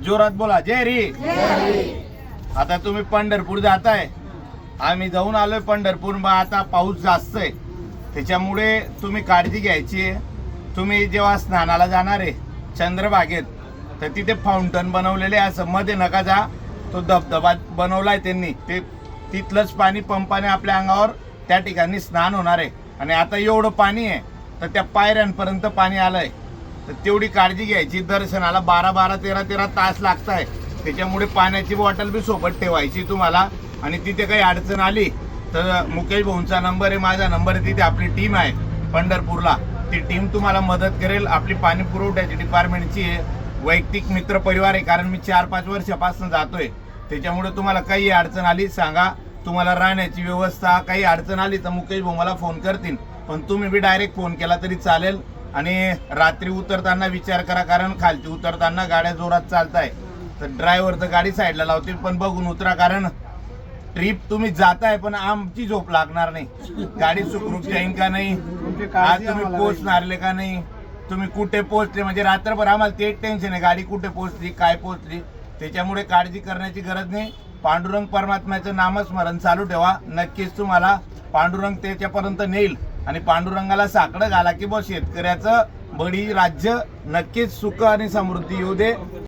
जोरात बोला जय री। आता तुम्ही पंढरपूर जाताय, आम्ही जाऊन आलोय पंढरपूर। आता पाऊस जास्त आहे, त्याच्यामुळे तुम्ही काळजी घ्यायची आहे। तुम्ही जेव्हा स्नानाला जाणार आहे चंद्रभागेत, तर तिथे फाउंटन बनवलेले असं मध्ये नका जा। तो धबधबा बनवलाय त्यांनी, ते तिथलंच पाणी पंपाने आपल्या अंगावर त्या ठिकाणी स्नान होणार आहे। आणि आता एवढं पाणी आहे तर त्या पायऱ्यांपर्यंत पाणी आलंय, तर तेवढी काळजी घ्यायची। दर्शनाला 12-12, 13-13 तास लागत आहे, त्याच्यामुळे पाण्याची बॉटल बी सोबत ठेवायची तुम्हाला। आणि तिथे काही अडचण आली तर मुकेश भाऊंचा नंबर आहे, माझा नंबर आहे, तिथे आपली टीम आहे पंढरपूरला, ती टीम तुम्हाला मदत करेल। आपली पाणी पुरवठ्याची डिपार्टमेंटची वैयक्तिक मित्र परिवार आहे, कारण मी 4-5 वर्षापासून जातोय, त्याच्यामुळे तुम्हाला काही अडचण आली सांगा। तुम्हाला राहण्याची व्यवस्था काही अडचण आली तर मुकेश भाऊ मला फोन करतील, पण तुम्ही बी डायरेक्ट फोन केला तरी चालेल। आणि रात्री उतरताना विचार करा, कारण खालती उतरताना गाड्या जोरात चालताय, तर ड्रायव्हर तर गाडी साईडला लावतील, पण बघून उतरा, कारण ट्रिप तुम्ही जाताय पण आमची झोप लागणार नाही। गाडी सुखरूप जाईन का नाही, आज तुम्ही पोहोचणारले का नाही, तुम्ही कुठे पोहोचले, म्हणजे रात्रभर आम्हाला ते टेन्शन आहे, गाडी कुठे पोहोचली काय पोहोचली। त्याच्यामुळे काळजी करण्याची गरज नाही। पांडुरंग परमात्म्याचं नामस्मरण चालू ठेवा, नक्कीच तुम्हाला पांडुरंग त्याच्यापर्यंत नेईल। आणि पांडुरंगाला साकडं घाला की बस शेतकऱ्याचं बळी राज्य नक्कीच सुख आणि समृद्धी येऊ दे।